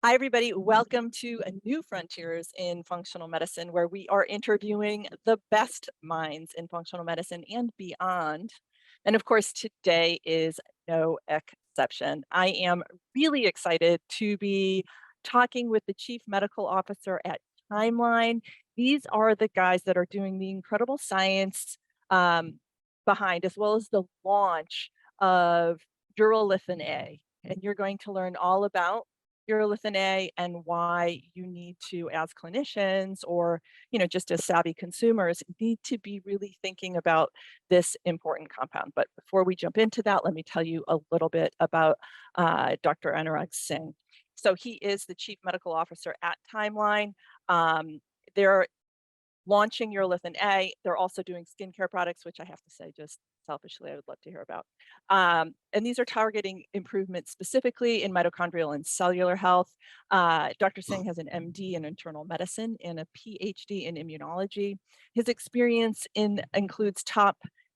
Hi, everybody. Welcome to a New Frontiers in Functional Medicine, where we are interviewing the best minds in functional medicine and beyond. And of course, today is no exception. I am really excited to be talking with the Chief Medical Officer at Timeline. These are the guys that are doing the incredible science um, behind, as well as the launch of Urolithin A. And you're going to learn all about Urolithin A and why you need to, as clinicians or just as savvy consumers, need to be really thinking about this important compound. But before we jump into that, let me tell you a little bit about Dr. Anurag Singh. So he is the Chief Medical Officer at Timeline. They're launching Urolithin A. They're also doing skincare products, which I have to say, just selfishly, I would love to hear about. And these are targeting improvements specifically in mitochondrial and cellular health. Dr. Singh has an MD in internal medicine and a PhD in immunology. His experience includes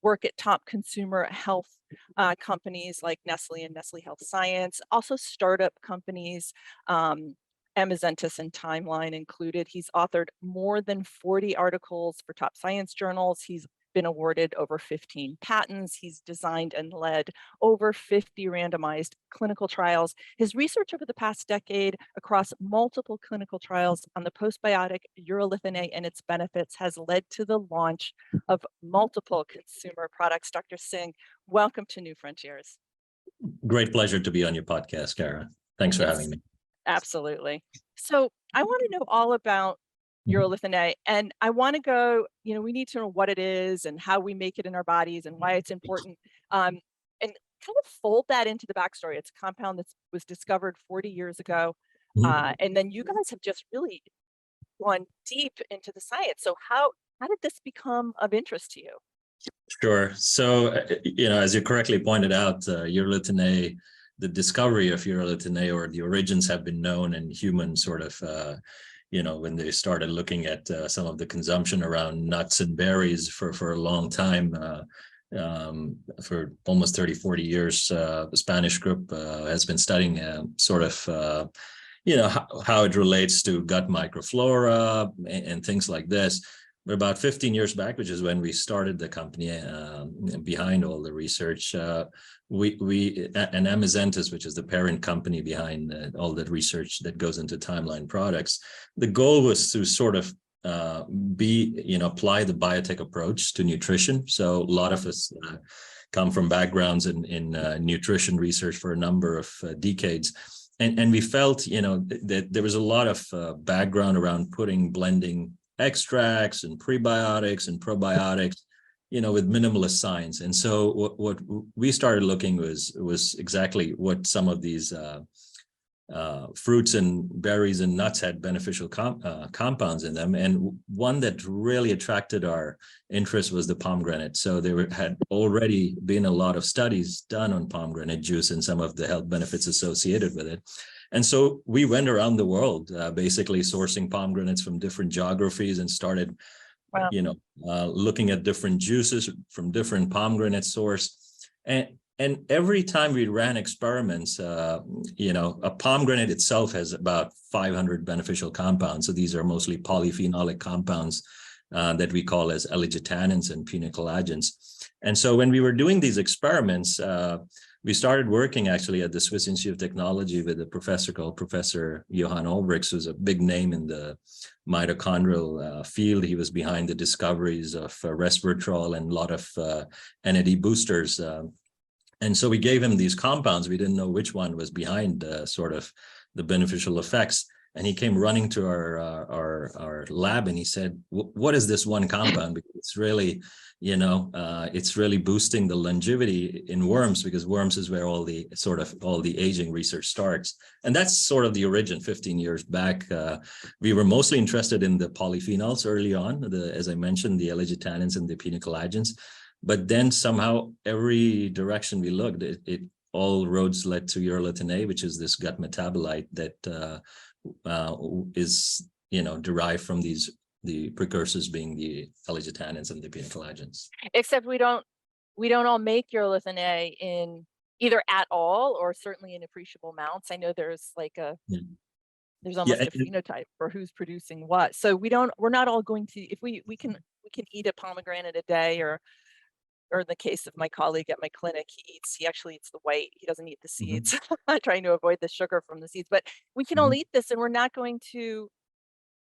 work at top consumer health companies like Nestle and Nestle Health Science, also startup companies, Amazentis and Timeline included. He's authored more than 40 articles for top science journals. He's been awarded over 15 patents. He's designed and led over 50 randomized clinical trials. His research over the past decade across multiple clinical trials on the postbiotic Urolithin A and its benefits has led to the launch of multiple consumer products. Dr. Singh, welcome to New Frontiers. Great pleasure to be on your podcast, Kara. Thanks for having me. Absolutely. So I want to know all about Urolithin A, and I want to go, we need to know what it is and how we make it in our bodies and why it's important, and kind of fold that into the backstory. It's a compound that was discovered 40 years ago, and then you guys have just really gone deep into the science. So how did this become of interest to you? Sure. So, as you correctly pointed out, Urolithin A, the discovery of Urolithin A, or the origins, have been known in humans sort of, when they started looking at some of the consumption around nuts and berries for a long time. For almost 30, 40 years, the Spanish group has been studying how it relates to gut microflora and things like this. But about 15 years back, which is when we started the company behind all the research, and Amazentis, which is the parent company behind all that research that goes into Timeline products, the goal was to sort of apply the biotech approach to nutrition. So a lot of us come from backgrounds in nutrition research for a number of decades. And we felt, that there was a lot of background around blending extracts and prebiotics and probiotics, with minimalist science. And so what we started looking was exactly what some of these fruits and berries and nuts had beneficial compounds in them. And one that really attracted our interest was the pomegranate. So there had already been a lot of studies done on pomegranate juice and some of the health benefits associated with it. And so we went around the world, basically sourcing pomegranates from different geographies and started, looking at different juices from different pomegranate source. And every time we ran experiments, a pomegranate itself has about 500 beneficial compounds. So these are mostly polyphenolic compounds that we call as alligitannins and punicalagins. And so when we were doing these experiments, we started working actually at the Swiss Institute of Technology with a professor called Professor Johann Olbricht, who's a big name in the mitochondrial field. He was behind the discoveries of resveratrol and a lot of NAD boosters. And so we gave him these compounds. We didn't know which one was behind sort of the beneficial effects. And he came running to our lab and he said, "What is this one compound? Because it's really, it's really boosting the longevity in worms, because worms is where all the aging research starts." And that's sort of the origin 15 years back. We were mostly interested in the polyphenols early on, as I mentioned, the alligitannins and the punicalagins. But then somehow every direction we looked, it all roads led to Urolithin A, which is this gut metabolite that is derived from the precursors being the alligitannins and the punicalagins. Except we don't all make Urolithin A in either at all or certainly in appreciable amounts. I know there's like a There's Yeah, almost a phenotype for who's producing what. So we're not all going to, if we can eat a pomegranate a day, or in the case of my colleague at my clinic, he actually eats the white. He doesn't eat the mhm, seeds, trying to avoid the sugar from the seeds. But we can all mhm. eat this, and we're not going to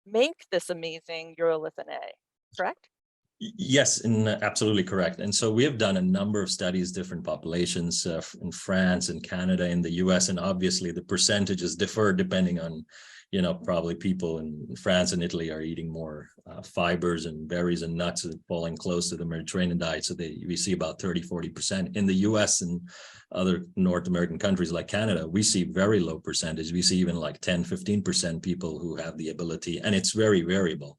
make this amazing urolithin A, correct? Yes, and absolutely correct. And so we have done a number of studies, different populations in France and Canada, in the US, and obviously the percentages differ depending on, probably people in France and Italy are eating more fibers and berries and nuts and falling close to the Mediterranean diet. So we see about 30-40%. In the US and other North American countries like Canada, we see very low percentage. We see even like 10-15% people who have the ability, and it's very variable.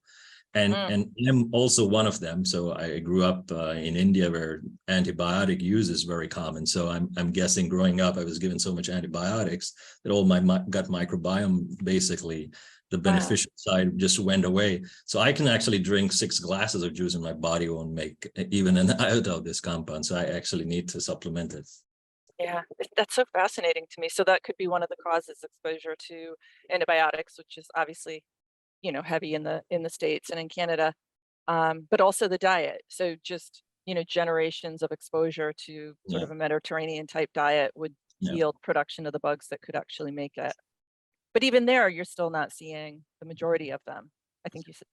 And Mm, and I'm also one of them. So I grew up in India, where antibiotic use is very common. So I'm guessing growing up, I was given so much antibiotics that all my gut microbiome, basically the wow. beneficial side, just went away. So I can actually drink 6 glasses of juice and my body won't make even an iota of this compound. So I actually need to supplement it. Yeah, that's so fascinating to me. So that could be one of the causes, exposure to antibiotics, which is obviously, heavy in the States and in Canada, but also the diet. So just, generations of exposure to sort Yeah. of a Mediterranean type diet would Yeah. yield production of the bugs that could actually make it. But even there, you're still not seeing the majority of them. I think you said.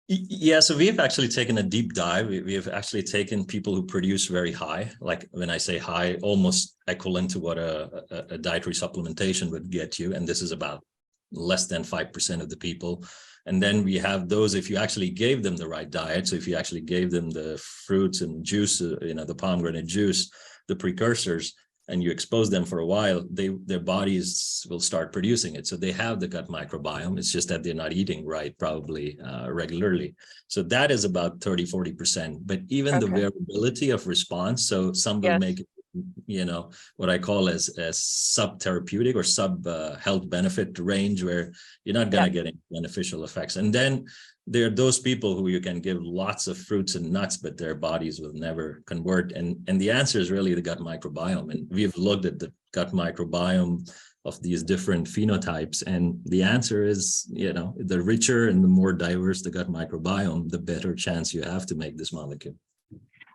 Yeah, so we have actually taken a deep dive. We have actually taken people who produce very high, like when I say high, almost equivalent to what a dietary supplementation would get you. And this is about less than 5% of the people. And then we have those, if you actually gave them the right diet. So if you actually gave them the fruits and juice, the pomegranate juice, the precursors, and you expose them for a while, their bodies will start producing it. So they have the gut microbiome. It's just that they're not eating right, probably regularly. So that is about 30-40%. But even the Okay. variability of response, so some will Yes. make it, what I call as sub therapeutic or sub health benefit range, where you're not going Yeah. to get any beneficial effects. And then there are those people who you can give lots of fruits and nuts, but their bodies will never convert. And the answer is really the gut microbiome. And we've looked at the gut microbiome of these different phenotypes. And the answer is, the richer and the more diverse the gut microbiome, the better chance you have to make this molecule.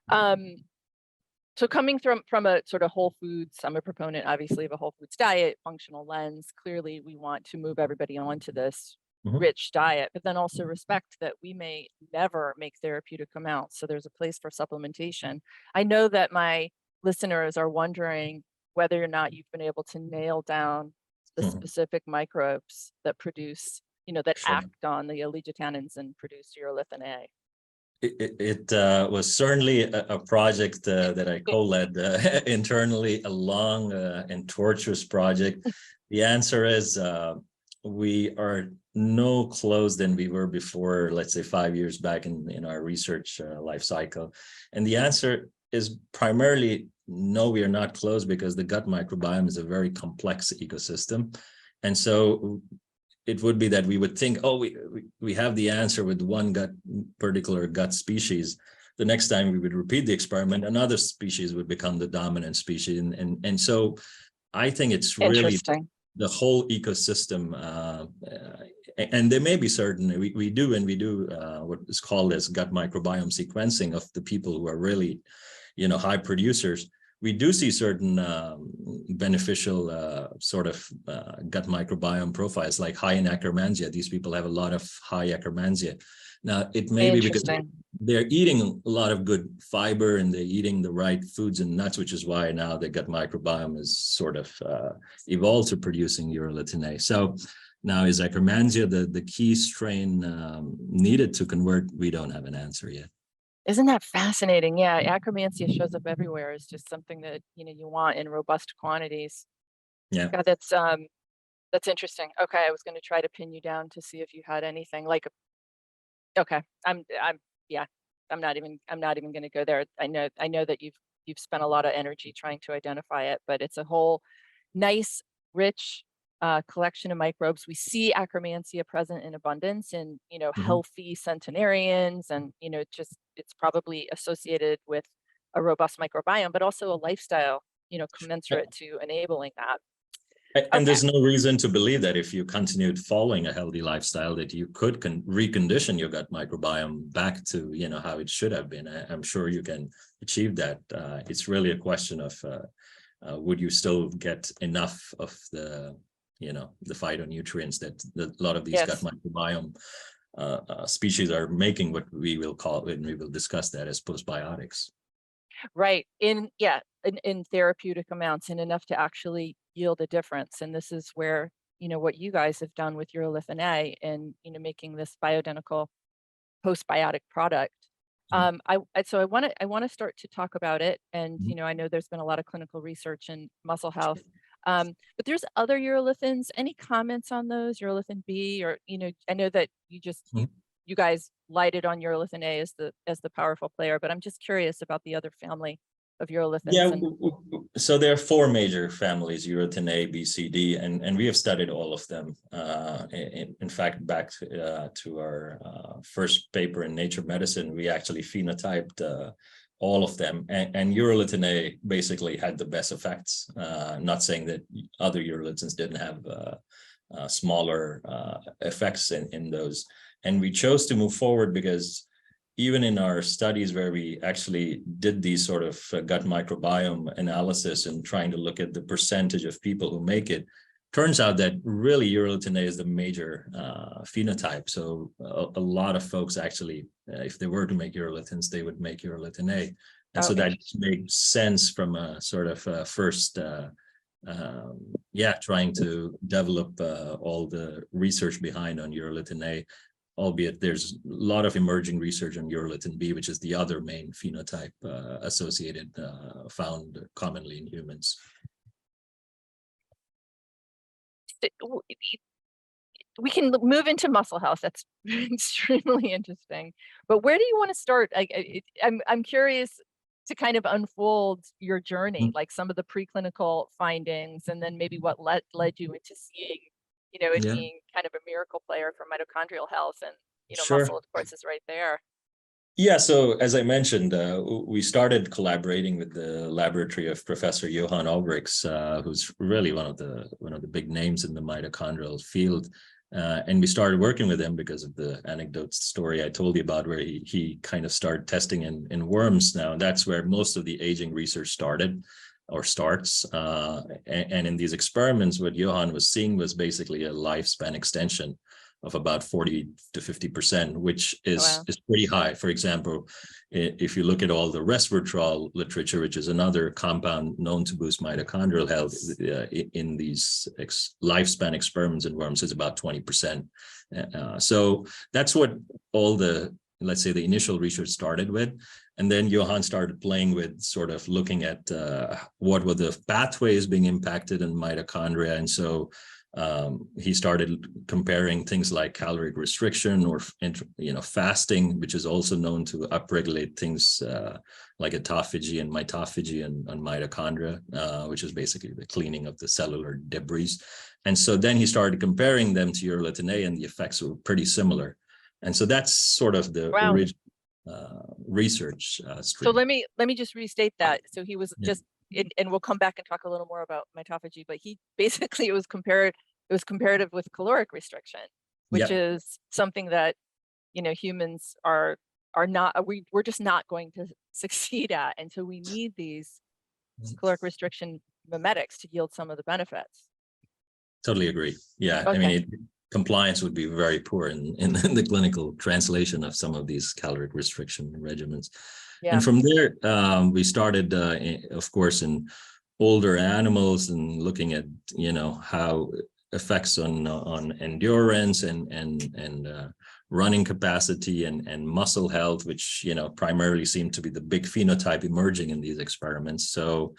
Um, so coming from a sort of whole foods, I'm a proponent, obviously, of a whole foods diet, functional lens. Clearly, we want to move everybody onto this Mhm. rich diet, but then also respect that we may never make therapeutic amounts. So there's a place for supplementation. I know that my listeners are wondering whether or not you've been able to nail down the Mhm. specific microbes that produce, that Sure. act on the alligin and produce urolithin A. It was certainly a project that I co-led internally, a long and torturous project. The answer is we are no close than we were before, let's say 5 years back in our research life cycle. And the answer is primarily no, we are not close, because the gut microbiome is a very complex ecosystem. And so it would be that we would think, oh, we have the answer with one particular gut species. The next time we would repeat the experiment, another species would become the dominant species. And so I think it's really Interesting. the whole ecosystem. And there may be certain, we do what is called as gut microbiome sequencing of the people who are really, high producers. We do see certain beneficial sort of gut microbiome profiles, like high in Akkermansia. These people have a lot of high Akkermansia. Now, it may be because Interesting. they're eating a lot of good fiber and they're eating the right foods and nuts, which is why now the gut microbiome is sort of evolved to producing urolithin A. So now, is Akkermansia the key strain needed to convert? We don't have an answer yet. Isn't that fascinating? Yeah, acromancia shows up everywhere. It's just something that, you want in robust quantities. Yeah. God, that's interesting. Okay, I was going to try to pin you down to see if you had anything like. Okay, yeah, I'm not even going to go there. I know that you've spent a lot of energy trying to identify it, but it's a whole nice, rich collection of microbes. We see Akkermansia present in abundance in, Mhm. healthy centenarians, and, just it's probably associated with a robust microbiome, but also a lifestyle, commensurate to enabling that. And Okay. there's no reason to believe that if you continued following a healthy lifestyle, that you could recondition your gut microbiome back to, how it should have been. I'm sure you can achieve that. It's really a question of would you still get enough of the, the phytonutrients that a lot of these gut Yes. microbiome species are making, what we will call it, and we will discuss that as postbiotics. Right. In therapeutic amounts and enough to actually yield a difference. And this is where, what you guys have done with Urolithin A and, making this bioidentical postbiotic product. Mhm. So I want to start to talk about it. And, Mhm. I know there's been a lot of clinical research in muscle health. But there's other urolithins. Any comments on those? Urolithin B, or, I know that you guys lighted on Urolithin A as the powerful player, but I'm just curious about the other family of Yeah, urolithins. And so there are four major families: Urolithin A, B, C, D, and we have studied all of them. In fact, back to our first paper in Nature Medicine, we actually phenotyped all of them, and Urolithin A basically had the best effects. Not saying that other urolithins didn't have smaller effects in those. And we chose to move forward because even in our studies where we actually did these sort of gut microbiome analysis and trying to look at the percentage of people who make it, turns out that really Urolithin A is the major phenotype. So a lot of folks actually, if they were to make urolithins, they would make Urolithin A. And oh, so that interesting. makes sense from a sort of first trying to develop all the research behind on Urolithin A, albeit there's a lot of emerging research on Urolithin B, which is the other main phenotype associated, found commonly in humans. We can move into muscle health. That's extremely interesting. But where do you want to start? I'm curious to kind of unfold your journey, like some of the preclinical findings, and then maybe what led you into seeing, it Yeah, being kind of a miracle player for mitochondrial health, and muscle, sure. of course, is right there. Yeah, so as I mentioned, we started collaborating with the laboratory of Professor Johan Olrichs, who's really one of the big names in the mitochondrial field. And we started working with him because of the anecdote story I told you about, where he kind of started testing in worms. Now, that's where most of the aging research started or starts. And in these experiments, what Johan was seeing was basically a lifespan extension of about 40 to 50%, which Oh, is wow. pretty high. For example, if you look at all the resveratrol literature, which is another compound known to boost mitochondrial health, in these lifespan experiments in worms, is about 20%. So that's what all the, let's say, the initial research started with. And then Johan started playing with sort of looking at what were the pathways being impacted in mitochondria. And so he started comparing things like caloric restriction or fasting, which is also known to upregulate things like autophagy and mitophagy and mitochondria, which is basically the cleaning of the cellular debris. And so then he started comparing them to Urolithin A, and the effects were pretty similar. And so that's sort of the Wow. original research So stream. let me just restate that. So he was Yeah. just, and we'll come back and talk a little more about mitophagy, but he basically it was comparative with caloric restriction, which Yeah. is something that, humans are not, we're just not going to succeed at. And so we need these caloric restriction mimetics to yield some of the benefits. Totally agree. Yeah, I mean, Okay. compliance would be very poor in the clinical translation of some of these caloric restriction regimens. Yeah. And from there, we started, of course, in older animals and looking at, how effects on endurance and running capacity and muscle health, which, primarily seem to be the big phenotype emerging in these experiments. So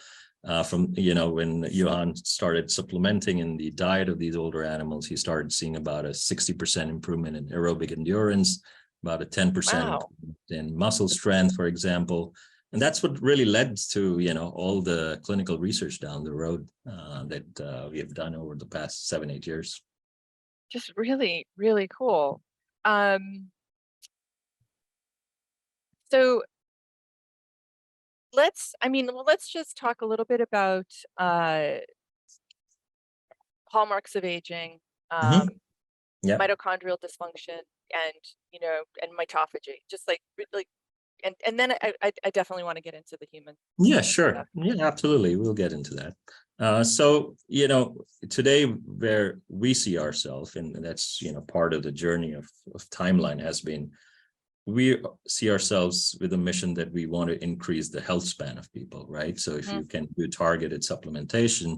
from when Johan started supplementing in the diet of these older animals, he started seeing about a 60% improvement in aerobic endurance, about a 10% Wow. improvement in muscle strength, for example. And that's what really led to all the clinical research down the road that we have done over the past 7-8 years. Just really, really cool. Um, so let's just talk a little bit about hallmarks of aging, Mhm. Yeah. mitochondrial dysfunction, and and mitophagy. Just like, and then I definitely want to get into the human Yeah, stuff. sure. Yeah, absolutely. We'll get into that. So, today where we see ourselves, and that's, part of the journey of timeline has been, we see ourselves with a mission that we want to increase the health span of people, right? So if Mhm. you can do targeted supplementation,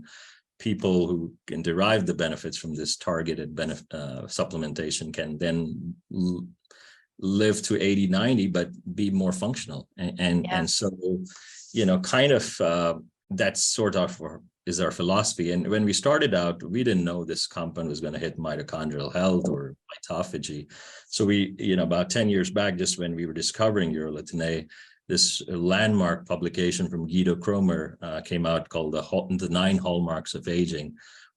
people who can derive the benefits from this targeted supplementation can then live to 80, 90, but be more functional. Yeah. And so, kind of that's sort of is our philosophy. And when we started out, we didn't know this compound was going to hit mitochondrial health or mitophagy. So we, about 10 years back, just when we were discovering Urolithin A, this landmark publication from Guido Kromer came out called the 9 Hallmarks of Aging,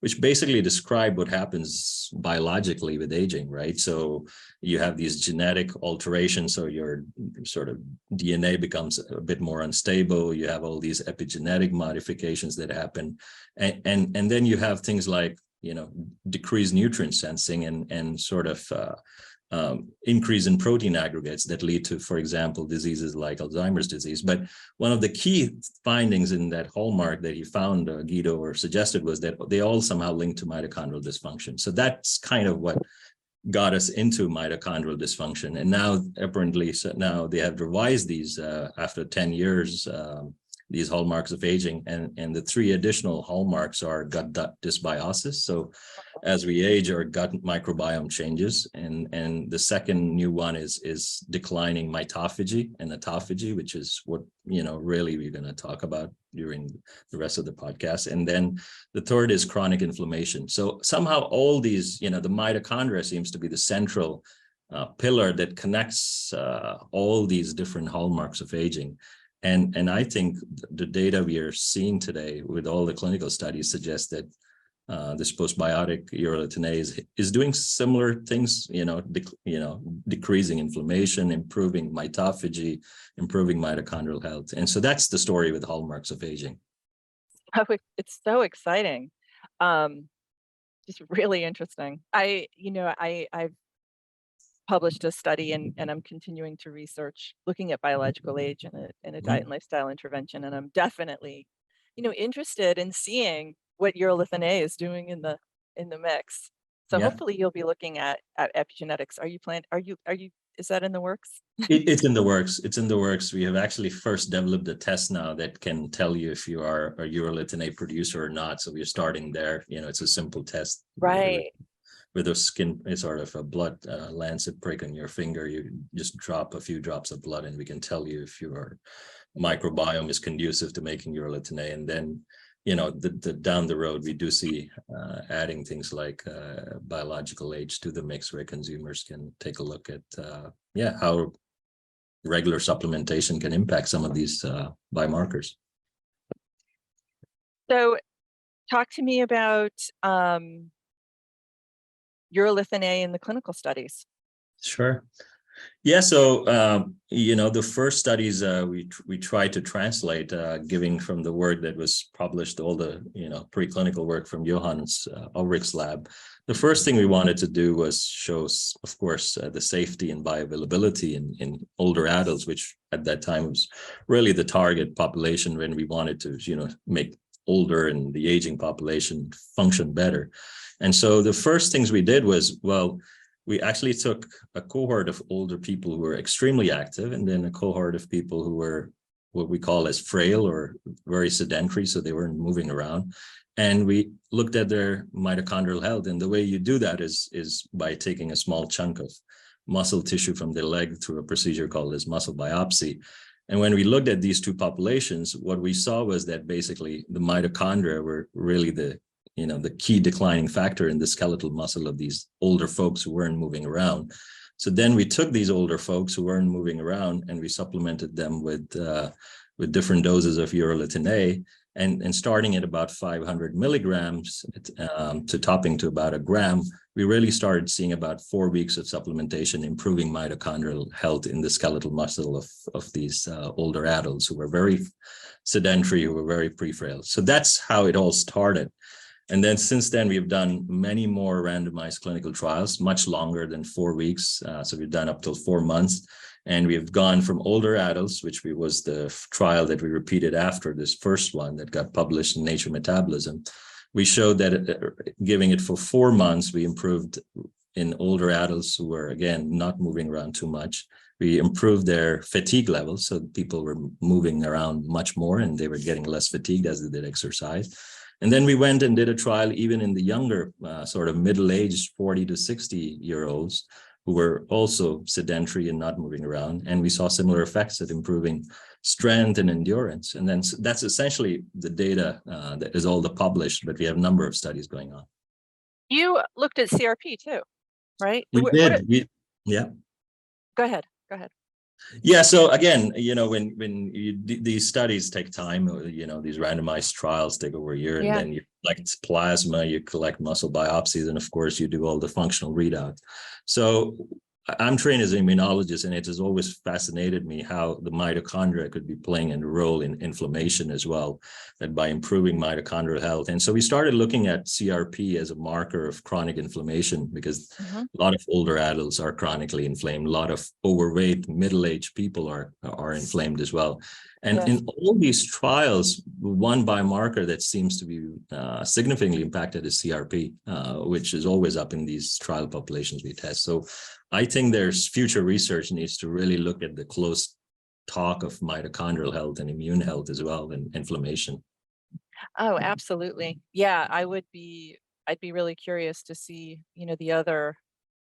which basically describe what happens biologically with aging, right? So you have these genetic alterations, so your sort of DNA becomes a bit more unstable. You have all these epigenetic modifications that happen, and then you have things like decreased nutrient sensing and sort of increase in protein aggregates that lead to, for example, diseases like Alzheimer's disease. But one of the key findings in that hallmark that he found, Guido, or suggested, was that they all somehow link to mitochondrial dysfunction. So that's kind of what got us into mitochondrial dysfunction. And now, apparently, so now they have revised these after 10 years, these hallmarks of aging, and the 3 additional hallmarks are gut dysbiosis. So as we age, our gut microbiome changes, and the second new one is declining mitophagy and autophagy, which is what really we're going to talk about during the rest of the podcast. And then the third is chronic inflammation. So somehow all these, the mitochondria seems to be the central pillar that connects all these different hallmarks of aging. And I think the data we are seeing today with all the clinical studies suggests that this postbiotic Urolithin A is doing similar things, decreasing inflammation, improving mitophagy, improving mitochondrial health. And so that's the story with hallmarks of aging. Oh, it's so exciting. Um, just really interesting. I've published a study, and I'm continuing to research looking at biological age in a diet and lifestyle intervention. And I'm definitely, interested in seeing what urolithin A is doing in the mix. So Yeah. hopefully you'll be looking at epigenetics. Is that in the works? It's in the works. It's in the works. We have actually first developed a test now that can tell you if you are a urolithin A producer or not. So we're starting there. It's a simple test. Right. With a skin, it's sort of a blood lancet prick on your finger. You just drop a few drops of blood, and we can tell you if your microbiome is conducive to making urolithin A. And then, down the road, we do see adding things like biological age to the mix, where consumers can take a look at, how regular supplementation can impact some of these biomarkers. So talk to me about urolithin A in the clinical studies. Sure. Yeah, so the first studies we tried to translate, giving from the work that was published, all the preclinical work from Johan's Ulrich's lab. The first thing we wanted to do was show, of course, the safety and bioavailability in older adults, which at that time was really the target population when we wanted to make older and the aging population function better. And so the first things we did was, we actually took a cohort of older people who were extremely active, and then a cohort of people who were what we call as frail or very sedentary, so they weren't moving around. And we looked at their mitochondrial health. And the way you do that is by taking a small chunk of muscle tissue from the leg through a procedure called as muscle biopsy. And when we looked at these two populations, what we saw was that basically the mitochondria were really the key declining factor in the skeletal muscle of these older folks who weren't moving around. So then we took these older folks who weren't moving around, and we supplemented them with different doses of urolithin A, and starting at about 500 milligrams to topping to about 1 gram, we really started seeing about 4 weeks of supplementation improving mitochondrial health in the skeletal muscle of these older adults who were very sedentary, who were very pre-frail. So that's how it all started. And then since then, we've done many more randomized clinical trials, much longer than 4 weeks. So we've done up till 4 months. And we've gone from older adults, which was the trial that we repeated after this first one that got published in Nature Metabolism. We showed that giving it for 4 months, we improved in older adults who were, again, not moving around too much. We improved their fatigue levels. So people were moving around much more and they were getting less fatigued as they did exercise. And then we went and did a trial even in the younger, sort of middle-aged 40 to 60-year-olds who were also sedentary and not moving around. And we saw similar effects at improving strength and endurance. And then that's essentially the data that is all the published, but we have a number of studies going on. You looked at CRP too, right? We did. Yeah. Go ahead. Go ahead. Yeah. So again, when these studies take time, these randomized trials take over a year, and then you collect plasma, you collect muscle biopsies, and of course you do all the functional readout. So I'm trained as an immunologist, and it has always fascinated me how the mitochondria could be playing a role in inflammation as well, that by improving mitochondrial health. And so we started looking at CRP as a marker of chronic inflammation, because a lot of older adults are chronically inflamed. A lot of overweight, middle-aged people are inflamed as well. And in all these trials, one biomarker that seems to be significantly impacted is CRP, which is always up in these trial populations we test. So I think there's future research needs to really look at the close talk of mitochondrial health and immune health as well, and inflammation. Oh, absolutely. Yeah, I'd be really curious to see, the other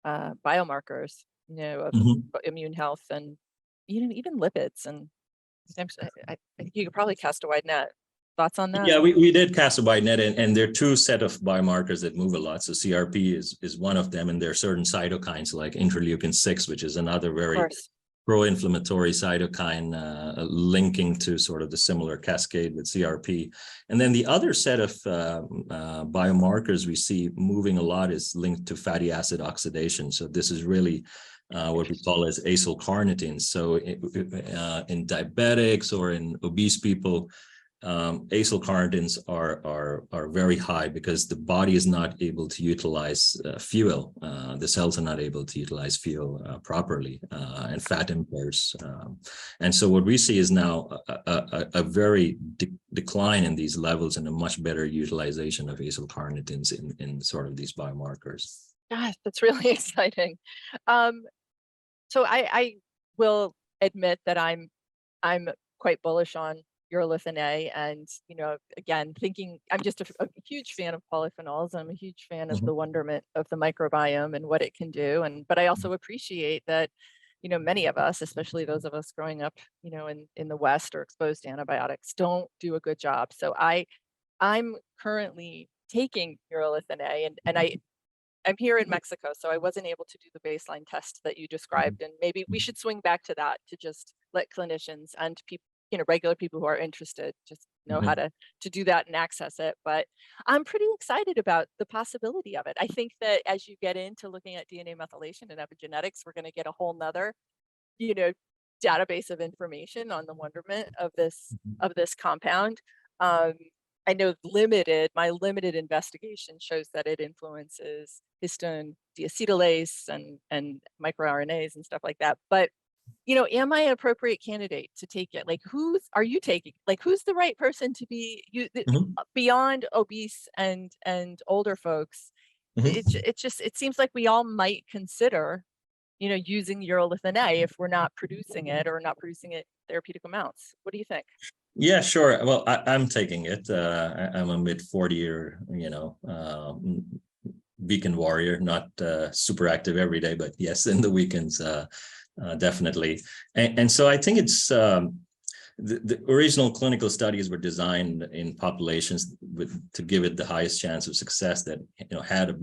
biomarkers, of immune health, and even lipids. And I think you could probably cast a wide net. Thoughts on that? Yeah, we did cast a wide net, and there are two set of biomarkers that move a lot. So CRP is one of them, and there are certain cytokines like interleukin 6, which is another very pro-inflammatory cytokine linking to sort of the similar cascade with CRP. And then the other set of biomarkers we see moving a lot is linked to fatty acid oxidation. So this is really what we call as acylcarnitine. So in diabetics or in obese people, acylcarnitines are very high because the body is not able to utilize fuel. The cells are not able to utilize fuel properly, and fat impairs. And so what we see is now a very decline in these levels and a much better utilization of acylcarnitins in sort of these biomarkers. Gosh, that's really exciting. So I will admit that I'm quite bullish on Urolithin A, and again, I'm just a huge fan of polyphenols. I'm a huge fan of the wonderment of the microbiome and what it can do. But I also appreciate that, many of us, especially those of us growing up, in the West or exposed to antibiotics, don't do a good job. So I'm currently taking Urolithin A, and I'm here in Mexico, so I wasn't able to do the baseline test that you described, and maybe we should swing back to that to just let clinicians and people, regular people who are interested, just know how to do that and access it. But I'm pretty excited about the possibility of it. I think that as you get into looking at DNA methylation and epigenetics, we're going to get a whole nother, database of information on the wonderment of this compound. I know my limited investigation shows that it influences histone deacetylase and microRNAs and stuff like that. But, am I an appropriate candidate to take it? Like, are you taking? Like, who's the right person to be beyond obese and older folks? It seems like we all might consider, using Urolithin A if we're not producing it or not producing it therapeutic amounts. What do you think? Yeah, sure. Well, I'm taking it. I'm a mid-40-year, weekend warrior, not super active every day, but yes, in the weekends, definitely. And so I think it's the original clinical studies were designed in populations to give it the highest chance of success that had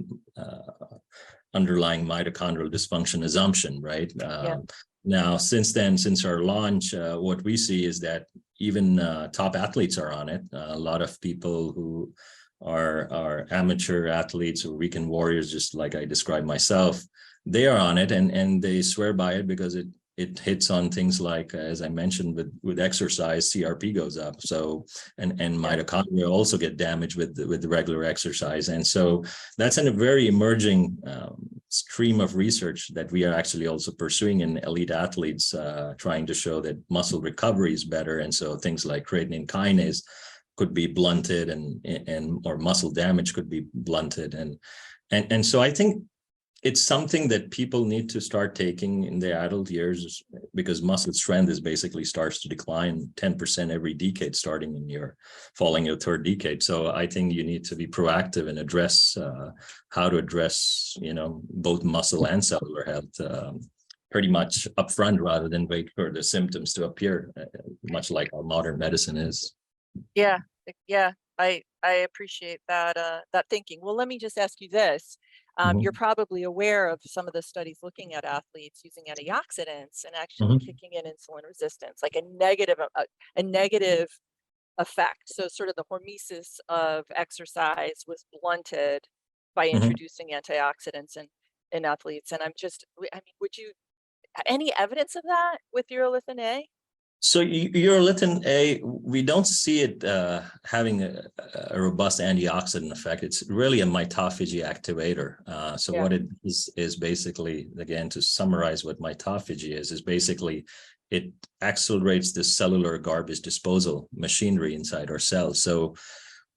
underlying mitochondrial dysfunction assumption, right? Now, since our launch, what we see is that even top athletes are on it. A lot of people who are amateur athletes or weekend warriors, just like I described myself, they are on it, and they swear by it because it it hits on things like, as I mentioned, with exercise, CRP goes up. So, and mitochondria also get damaged with the regular exercise. And so that's a very emerging stream of research that we are actually also pursuing in elite athletes, trying to show that muscle recovery is better. And so things like creatine kinase could be blunted, and or muscle damage could be blunted. And so I think it's something that people need to start taking in their adult years, because muscle strength is basically starts to decline 10% every decade, starting in your falling your third decade. So I think you need to be proactive and address how to address, both muscle and cellular health pretty much upfront, rather than wait for the symptoms to appear, much like our modern medicine is. Yeah, yeah, I appreciate that that thinking. Well, let me just ask you this. You're Mhm, probably aware of some of the studies looking at athletes using antioxidants and actually mhm, kicking in insulin resistance, like a negative effect. So sort of the hormesis of exercise was blunted by mhm. introducing antioxidants in athletes. And I mean, would you any evidence of that with urolithin A? So urolithin A, we don't see it having a robust antioxidant effect. It's really a mitophagy activator. So Yeah, what it is basically, again, to summarize what mitophagy is basically it accelerates the cellular garbage disposal machinery inside our cells. So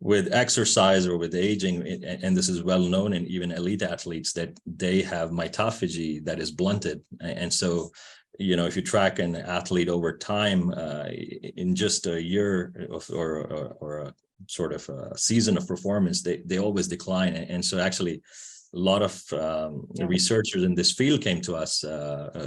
with exercise or with aging, and this is well known in even elite athletes, that they have mitophagy that is blunted. And so, if you track an athlete over time, in just a year or a sort of a season of performance, they always decline. And so actually a lot of yeah, researchers in this field came to us.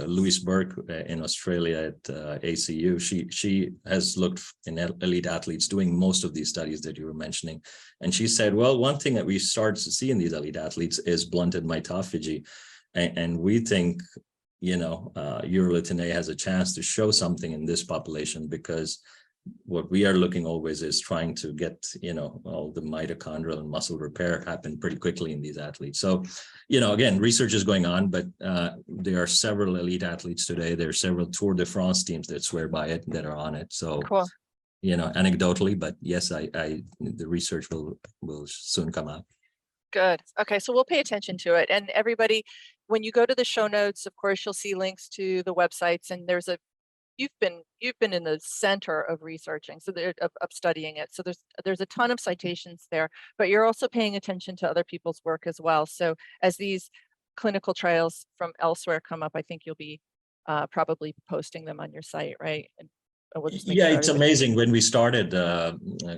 Louise Burke in Australia at ACU, she has looked in elite athletes doing most of these studies that you were mentioning. And she said, well, one thing that we start to see in these elite athletes is blunted mitophagy. And we think, urolithin A has a chance to show something in this population, because what we are looking always is trying to get, all the mitochondrial and muscle repair happen pretty quickly in these athletes. So, again, research is going on, but there are several elite athletes today. There are several Tour de France teams that swear by it, that are on it. So, cool. anecdotally, but yes, the research will soon come out. Good. Okay, so we'll pay attention to it. And everybody, when you go to the show notes, of course, you'll see links to the websites. And you've been in the center of researching, so of studying it. So there's a ton of citations there, but you're also paying attention to other people's work as well. So as these clinical trials from elsewhere come up, I think you'll be probably posting them on your site, right? And we'll just make Yeah, sure it's everybody. amazing. When we started,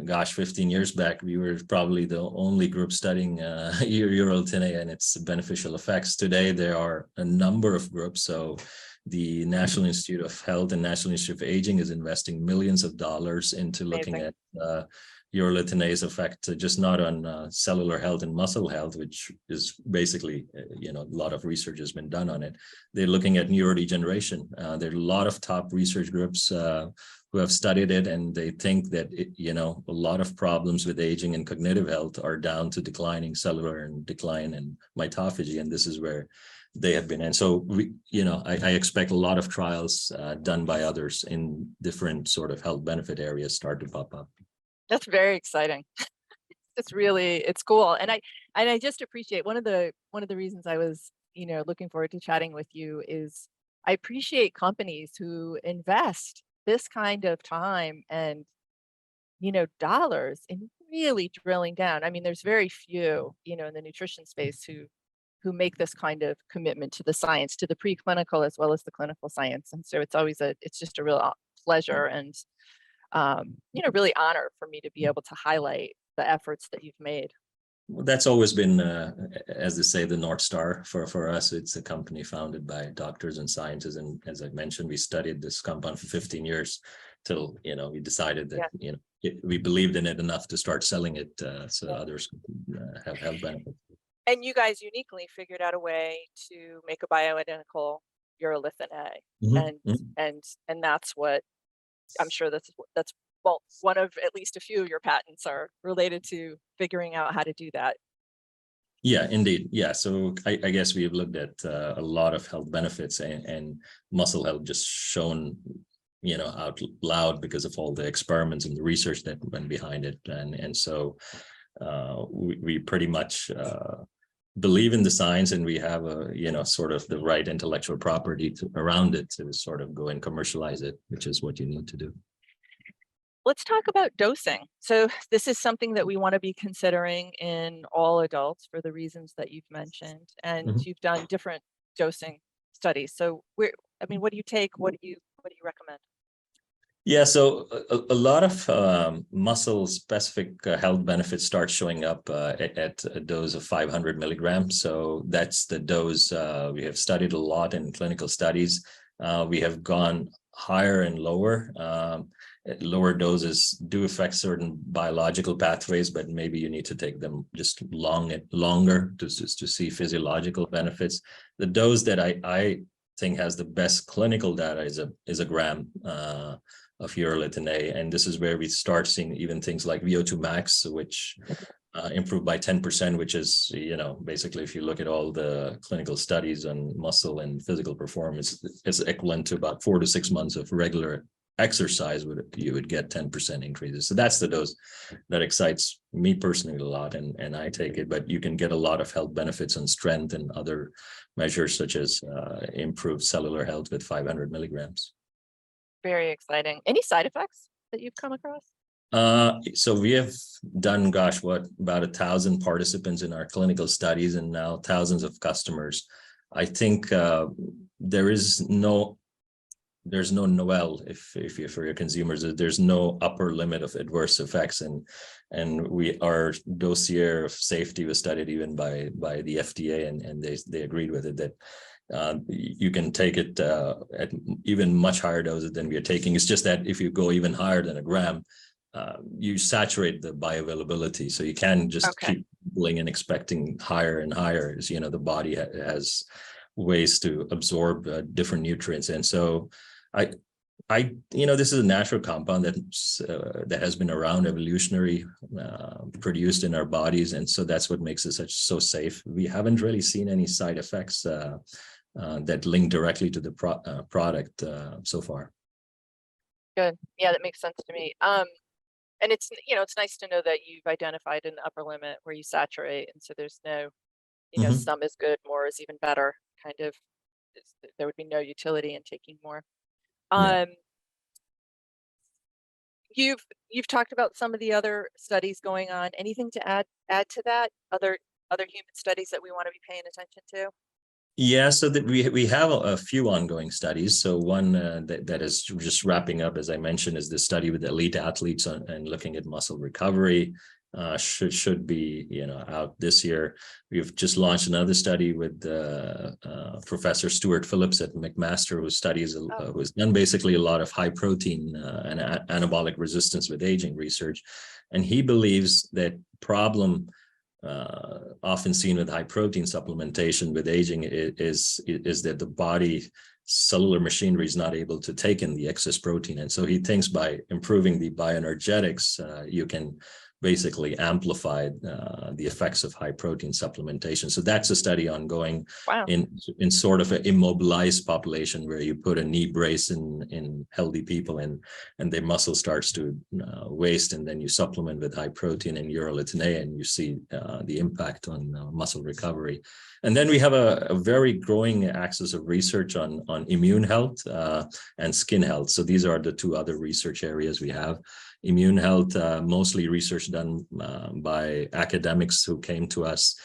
gosh, 15 years back, we were probably the only group studying urolithin A and its beneficial effects. Today, there are a number of groups. So the National Institute of Health and National Institute of Aging is investing millions of dollars into looking Amazing. at urolithin A's effect, just not on cellular health and muscle health, which is basically, a lot of research has been done on it. They're looking at neurodegeneration. There are a lot of top research groups who have studied it, and they think that a lot of problems with aging and cognitive health are down to declining cellular and decline in mitophagy, and this is where they have been. And so I expect a lot of trials done by others in different sort of health benefit areas start to pop up. That's very exciting. It's cool. And I just appreciate one of the reasons I was, looking forward to chatting with you is I appreciate companies who invest this kind of time and, dollars in really drilling down. I mean, there's very few, in the nutrition space who make this kind of commitment to the science, to the preclinical as well as the clinical science. And so it's just a real pleasure and really honor for me to be able to highlight the efforts that you've made. That's always been, as they say, the North Star for us. It's a company founded by doctors and scientists. And as I mentioned, we studied this compound for 15 years till, we decided that, Yeah, we believed in it enough to start selling it so yeah. others have health benefits. And you guys uniquely figured out a way to make a bioidentical urolithin A. Mhm, And mhm. and that's what I'm sure that's well, one of at least a few of your patents are related to figuring out how to do that. Yeah, indeed. Yeah. So I guess we have looked at a lot of health benefits, and muscle health just shown, out loud because of all the experiments and the research that went behind it. And so we pretty much believe in the science, and we have sort of the right intellectual property around it to sort of go and commercialize it, which is what you need to do. Let's talk about dosing. So this is something that we want to be considering in all adults for the reasons that you've mentioned, and Mhm. you've done different dosing studies. So what do you take? What do you recommend? Yeah, so a lot of muscle specific health benefits start showing up at a dose of 500 milligrams. So that's the dose we have studied a lot in clinical studies. We have gone higher and lower. Lower doses do affect certain biological pathways, but maybe you need to take them just longer to see physiological benefits. The dose that I think has the best clinical data is a gram of Urolithin A. And this is where we start seeing even things like VO2 max, which improved by 10%, which is, basically, if you look at all the clinical studies on muscle and physical performance, it's equivalent to about 4 to 6 months of regular exercise, you would get 10% increases. So that's the dose that excites me personally a lot, and I take it. But you can get a lot of health benefits on strength and other measures, such as improved cellular health with 500 milligrams. Very exciting. Any side effects that you've come across? So we have done, about 1,000 participants in our clinical studies, and now thousands of customers. I think there's no Noel, if you, for your consumers, there's no upper limit of adverse effects, and our dossier of safety was studied even by the FDA, and they agreed with it that you can take it at even much higher doses than we are taking. It's just that if you go even higher than a gram, you saturate the bioavailability, so you can just keep going and expecting higher and higher, as the body has ways to absorb different nutrients. And so this is a natural compound that has been around, evolutionary, produced in our bodies, and so that's what makes it so safe. We haven't really seen any side effects that link directly to the product so far. Good. Yeah, that makes sense to me. And it's nice to know that you've identified an upper limit where you saturate, and so there's no, some is good, more is even better. Kind of, there would be no utility in taking more. Yeah. Um, you've talked about some of the other studies going on. Anything to add to that? Other human studies that we want to be paying attention to? Yeah, so that we have a few ongoing studies. So one that is just wrapping up, as I mentioned, is the study with elite athletes and looking at muscle recovery. Should be out this year. We've just launched another study with Professor Stuart Phillips at McMaster, who's done basically a lot of high protein and anabolic resistance with aging research, and he believes that problem often seen with high protein supplementation with aging is that the body cellular machinery is not able to take in the excess protein. And so he thinks by improving the bioenergetics, you can basically amplify the effects of high protein supplementation. So that's a study ongoing. Wow. in sort of an immobilized population, where you put a knee brace in healthy people, and their muscle starts to waste, and then you supplement with high protein and Urolithin A, and you see the impact on muscle recovery. And then we have a very growing axis of research on immune health and skin health. So these are the two other research areas we have. Immune health, mostly research done by academics who came to us,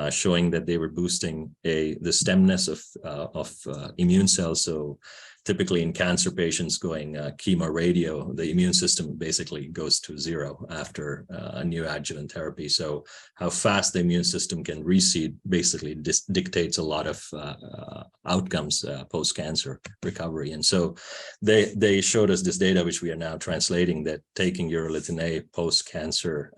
showing that they were boosting the stemness of immune cells. So typically in cancer patients going chemo radio, the immune system basically goes to zero after a neoadjuvant therapy. So how fast the immune system can reseed basically dictates a lot of outcomes post-cancer recovery. And so they showed us this data, which we are now translating, that taking Urolithin A post-cancer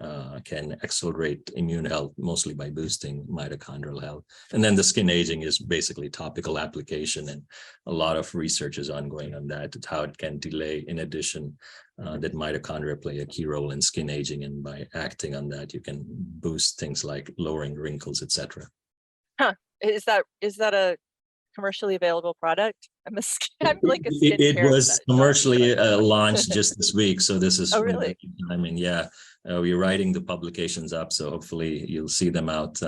can accelerate immune health, mostly by boosting mitochondrial health. And then the skin aging is basically topical application, and a lot of research is ongoing on that, how it can delay, in addition, that mitochondria play a key role in skin aging, and by acting on that, you can boost things like lowering wrinkles, etc. Huh. Is that a commercially available product? I'm like a It skincare was junkie, commercially but launched just this week, so this is, oh, really? I mean, yeah, we're writing the publications up, so hopefully you'll see them out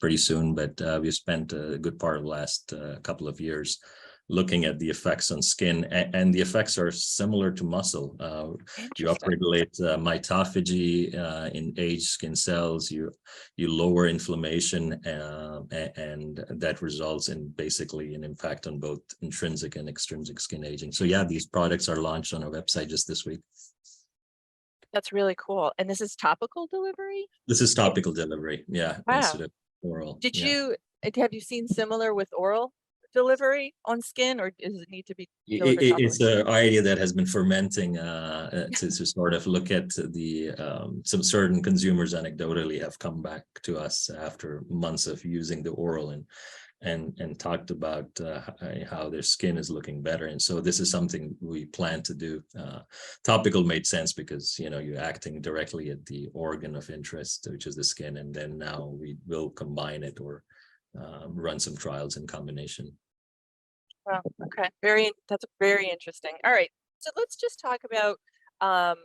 pretty soon. But we spent a good part of the last couple of years looking at the effects on skin, and the effects are similar to muscle. You Interesting. upregulate mitophagy in aged skin cells. You lower inflammation, and that results in basically an impact on both intrinsic and extrinsic skin aging. So yeah, these products are launched on our website just this week. That's really cool. And this is topical delivery? This is topical delivery, yeah, Wow. instead of oral. Did Yeah. you have you seen similar with oral delivery on skin, or does it need to be delivered topically? It's an idea that has been fermenting to sort of look at the some certain consumers anecdotally have come back to us after months of using the oral, and talked about how their skin is looking better. And so this is something we plan to do. Topical made sense because, you know, you're acting directly at the organ of interest, which is the skin, and then now we will combine it or run some trials in combination. Wow. Okay. That's very interesting. All right. So let's just talk about um,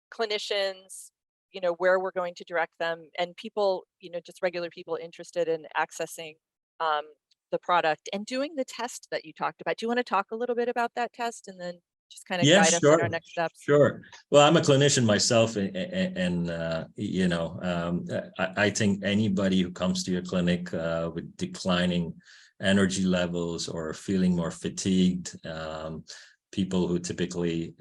clinicians, where we're going to direct them, and people, just regular people interested in accessing um, the product and doing the test that you talked about. Do you want to talk a little bit about that test and then just kind of Yeah, guide us in our sure. next steps? Sure. Well, I'm a clinician myself, and I think anybody who comes to your clinic with declining energy levels or feeling more fatigued, people who typically,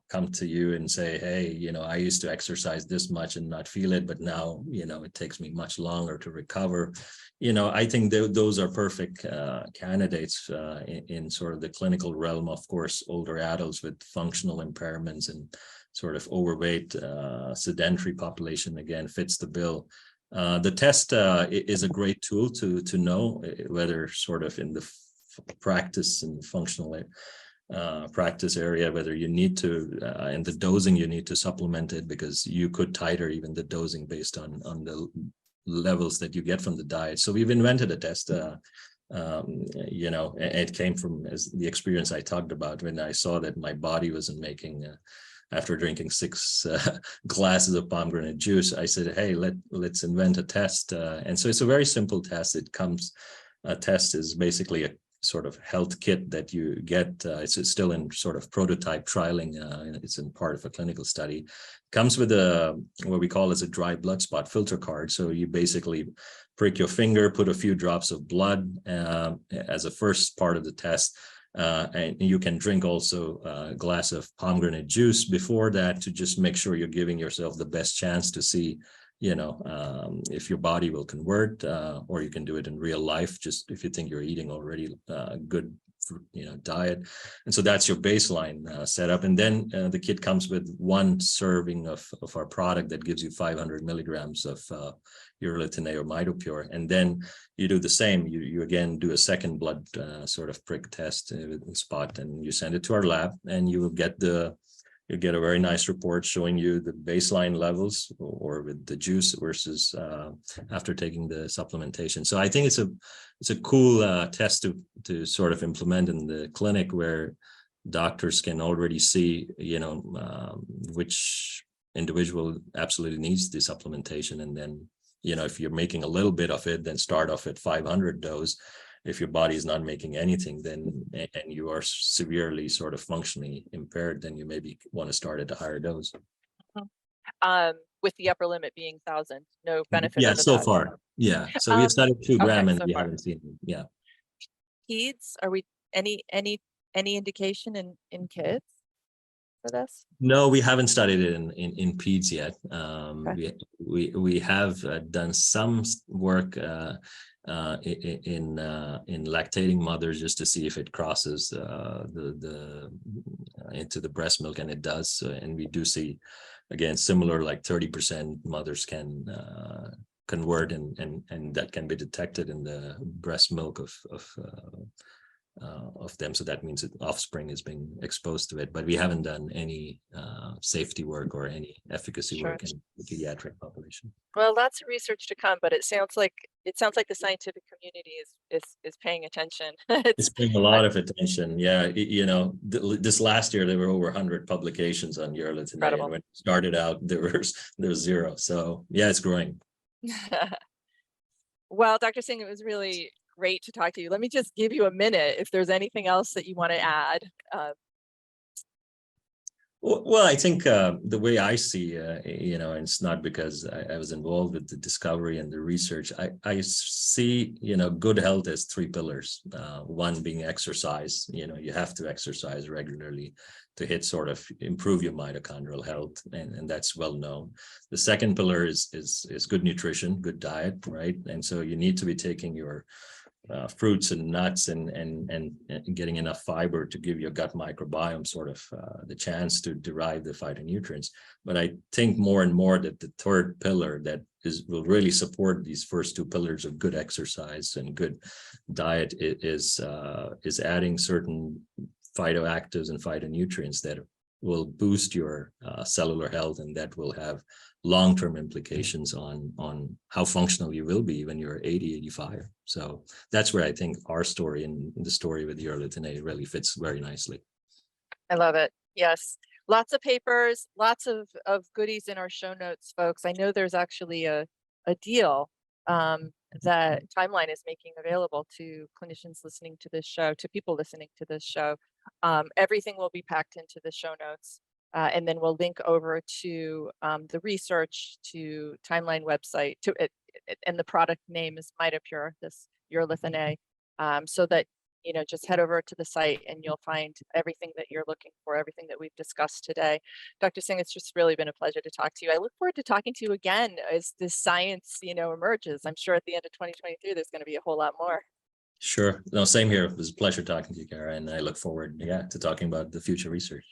come to you and say, hey, I used to exercise this much and not feel it, but now, it takes me much longer to recover. I think those are perfect candidates in sort of the clinical realm. Of course, older adults with functional impairments and sort of overweight, sedentary population, again, fits the bill. The test is a great tool to know whether sort of in the practice and functional practice area, whether you need to, and the dosing you need to supplement it, because you could titre even the dosing based on the levels that you get from the diet. So we've invented a test. It came from the experience I talked about when I saw that my body wasn't making. After drinking 6 glasses of pomegranate juice, I said, hey, let's invent a test. And so it's a very simple test. A test is basically a sort of health kit that you get. It's still in sort of prototype trialing. It's in part of a clinical study. Comes with what we call as a dry blood spot filter card. So you basically prick your finger, put a few drops of blood as a first part of the test. And you can drink also a glass of pomegranate juice before that to just make sure you're giving yourself the best chance to see, if your body will convert, or you can do it in real life, just if you think you're eating already good, diet. And so that's your baseline setup. And then the kit comes with 1 serving of our product that gives you 500 milligrams of Urolithin A or Mitopure. And then you do the same. You again do a second blood sort of prick test with the spot, and you send it to our lab, and you will get a very nice report showing you the baseline levels or with the juice versus after taking the supplementation. So I think it's a cool test to sort of implement in the clinic, where doctors can already see, which individual absolutely needs the supplementation. And then, if you're making a little bit of it, then start off at 500 dose. If your body is not making anything, then, and you are severely sort of functionally impaired, then you maybe want to start at a higher dose. With the upper limit being 1,000, no benefit Yeah, over so that. far. Yeah. So we've started 2 Okay, gram and so we far. haven't seen, yeah. Peds, are we any indication in kids for this? No, we haven't studied it in peds yet. Okay. We have done some work in lactating mothers, just to see if it crosses the into the breast milk, and it does. And we do see, again, similar, like 30% mothers can convert, and that can be detected in the breast milk of of them. So that means that offspring is being exposed to it, but we haven't done any safety work or any efficacy Sure. work in the pediatric population. Well, lots of research to come, but it sounds like the scientific community is paying attention. It's It's bringing a uh, lot of attention. Yeah, this last year there were over 100 publications on Urolithin A, and incredible. when it started out there was zero. So yeah, it's growing. Well, Dr. Singh, it was really great to talk to you. Let me just give you a minute if there's anything else that you want to add. Well, I think the way I see, and it's not because I was involved with the discovery and the research. I see, good health as three pillars. One being exercise. You have to exercise regularly to sort of improve your mitochondrial health, and that's well known. The second pillar is good nutrition, good diet, right? And so you need to be taking your fruits and nuts and getting enough fiber to give your gut microbiome sort of the chance to derive the phytonutrients. But I think more and more that the third pillar that will really support these first two pillars of good exercise and good diet is adding certain phytoactives and phytonutrients that will boost your cellular health, and that will have long-term implications on how functional you will be when you're 80, 85. So that's where I think our story and the story with Urolithin A really fits very nicely. I love it. Yes. Lots of papers, lots of goodies in our show notes, folks. I know there's actually a deal that Timeline is making available to clinicians listening to this show, to people listening to this show. Everything will be packed into the show notes. And then we'll link over to the research, to Timeline website, to it, and the product name is Mitopure, this Urolithin A, so that just head over to the site and you'll find everything that you're looking for, everything that we've discussed today. Dr. Singh, it's just really been a pleasure to talk to you. I look forward to talking to you again as this science, emerges. I'm sure at the end of 2023, there's going to be a whole lot more. Sure. No, same here. It was a pleasure talking to you, Kara, and I look forward, to talking about the future research.